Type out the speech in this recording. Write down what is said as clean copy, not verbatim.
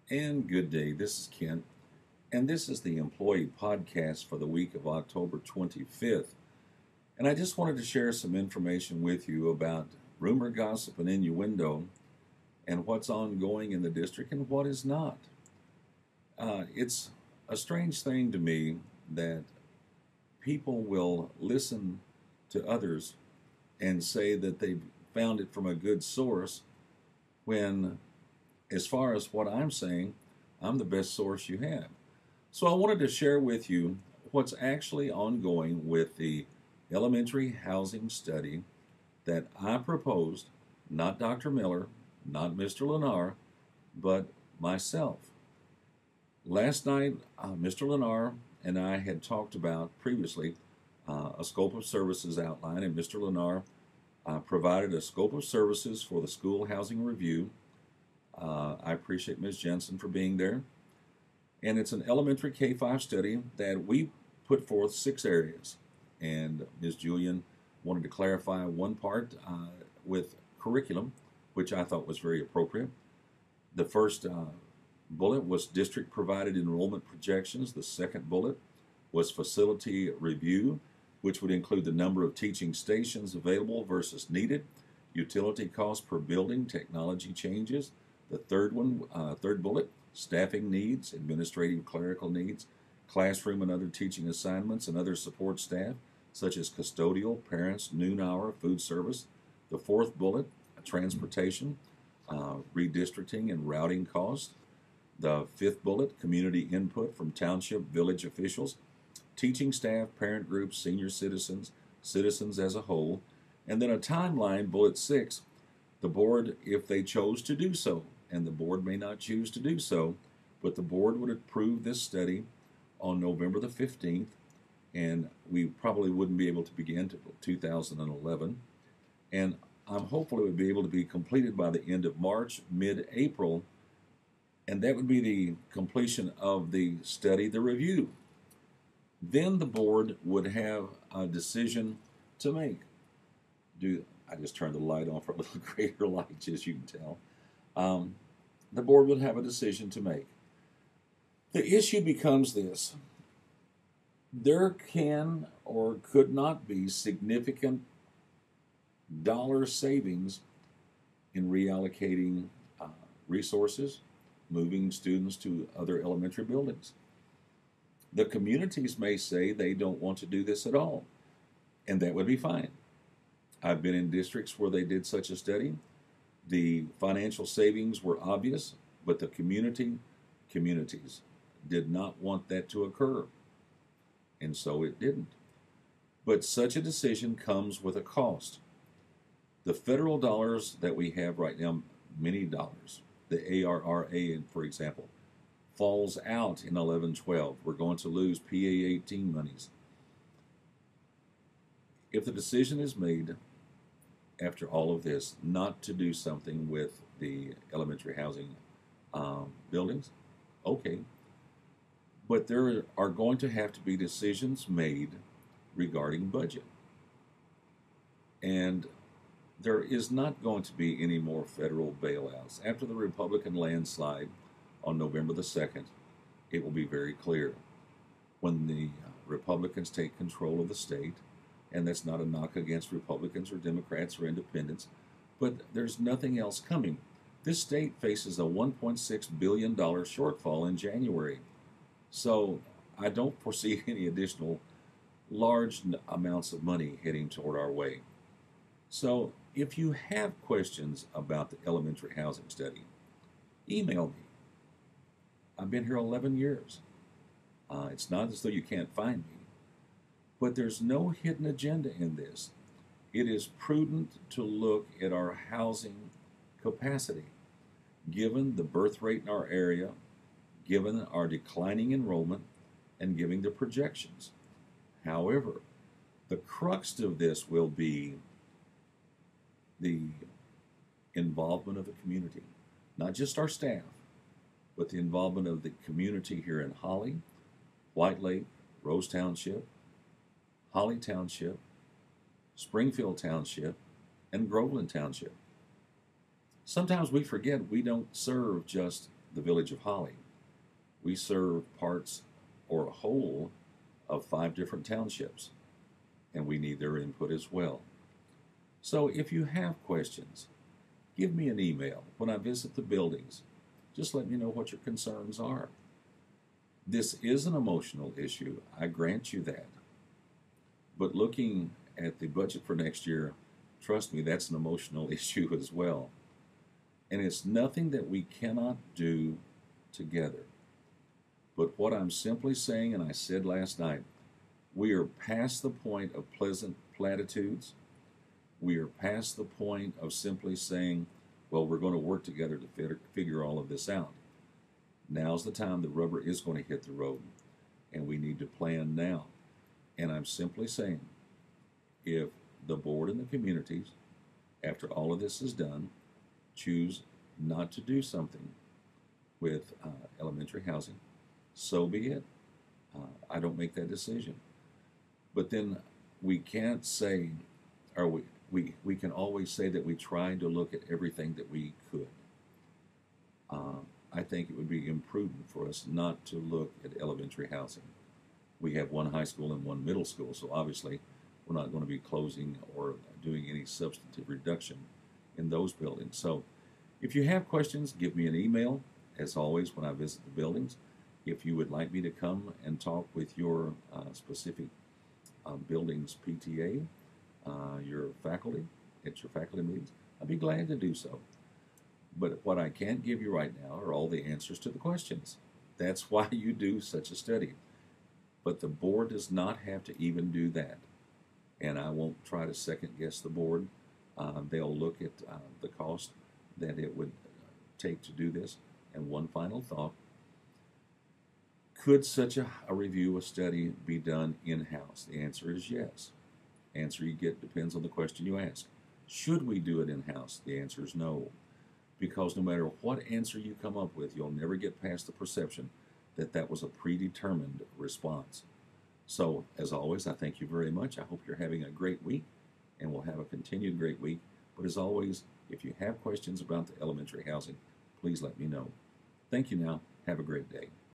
And good day. This is Kent, and this is the Employee Podcast for the week of October 25th. And I just wanted to share some information with you about rumor, gossip, and innuendo, and what's ongoing in the district and what is not. It's a strange thing to me that people will listen to others and say that they've found it from a good source when, as far as what I'm saying, I'm the best source you have. So I wanted to share with you what's actually ongoing with the elementary housing study that I proposed, not Dr. Miller, not Mr. Lennar, but myself. Last night, Mr. Lennar and I had talked about previously a scope of services outline, and Mr. Lennar provided a scope of services for the school housing review. I appreciate Ms. Jensen for being there. And it's an elementary K-5 study that we put forth 6 areas. And Ms. Julian wanted to clarify one part with curriculum, which I thought was very appropriate. The first bullet was district provided enrollment projections. The second bullet was facility review, which would include the number of teaching stations available versus needed, utility cost per building, technology changes. The third bullet, staffing needs, administrative clerical needs, classroom and other teaching assignments and other support staff, such as custodial, parents, noon hour, food service. The fourth bullet, transportation, redistricting and routing costs. The fifth bullet, community input from township, village officials, teaching staff, parent groups, senior citizens, citizens as a whole. And then a timeline, bullet 6, the board, if they chose to do so, and the board may not choose to do so, but the board would approve this study on November the 15th, and we probably wouldn't be able to begin until 2011. And I'm hopeful it would be able to be completed by the end of March, mid-April, and that would be the completion of the study, the review. Then the board would have a decision to make. I just turned the light on for a little greater light, as you can tell. The board would have a decision to make. The issue becomes this: there can or could not be significant dollar savings in reallocating resources, moving students to other elementary buildings. The communities may say they don't want to do this at all, and that would be fine. I've been in districts where they did such a study. The financial savings were obvious, but the communities did not want that to occur, and so it didn't. But such a decision comes with a cost. The federal dollars that we have right now, many dollars, the ARRA, for example, falls out in 11-12. We're going to lose PA-18 monies. If the decision is made after all of this not to do something with the elementary housing buildings, okay. But there are going to have to be decisions made regarding budget. And there is not going to be any more federal bailouts. After the Republican landslide on November the 2nd, it will be very clear. When the Republicans take control of the state, and that's not a knock against Republicans or Democrats or independents, but there's nothing else coming. This state faces a $1.6 billion shortfall in January. So I don't foresee any additional large amounts of money heading toward our way. So if you have questions about the elementary housing study, email me. I've been here 11 years. It's not as though you can't find me. But there's no hidden agenda in this. It is prudent to look at our housing capacity, given the birth rate in our area, given our declining enrollment, and given the projections. However, the crux of this will be the involvement of the community, not just our staff, but the involvement of the community here in Holly, White Lake, Rose Township, Holly Township, Springfield Township, and Groveland Township. Sometimes we forget we don't serve just the village of Holly. We serve parts or a whole of 5 different townships, and we need their input as well. So if you have questions, give me an email when I visit the buildings. Just let me know what your concerns are. This is an emotional issue, I grant you that. But looking at the budget for next year, trust me, that's an emotional issue as well. And it's nothing that we cannot do together. But what I'm simply saying, and I said last night, we are past the point of pleasant platitudes. We are past the point of simply saying, well, we're going to work together to figure all of this out. Now's the time the rubber is going to hit the road, and we need to plan now. And I'm simply saying, if the board and the communities, after all of this is done, choose not to do something with elementary housing, so be it. I don't make that decision. But then we can't say, or we can always say that we tried to look at everything that we could. I think it would be imprudent for us not to look at elementary housing. We have one high school and one middle school, so obviously we're not going to be closing or doing any substantive reduction in those buildings. So if you have questions, give me an email, as always, when I visit the buildings. If you would like me to come and talk with your specific buildings PTA, your faculty, at your faculty meetings, I'd be glad to do so. But what I can't give you right now are all the answers to the questions. That's why you do such a study. But the board does not have to even do that. And I won't try to second guess the board. They'll look at the cost that it would take to do this. And one final thought, could such a review, a study, be done in-house? The answer is yes. Answer you get depends on the question you ask. Should we do it in-house? The answer is no. Because no matter what answer you come up with, you'll never get past the perception that that was a predetermined response. So, as always, I thank you very much. I hope you're having a great week, and we'll have a continued great week. But as always, if you have questions about the elementary housing, please let me know. Thank you now. Have a great day.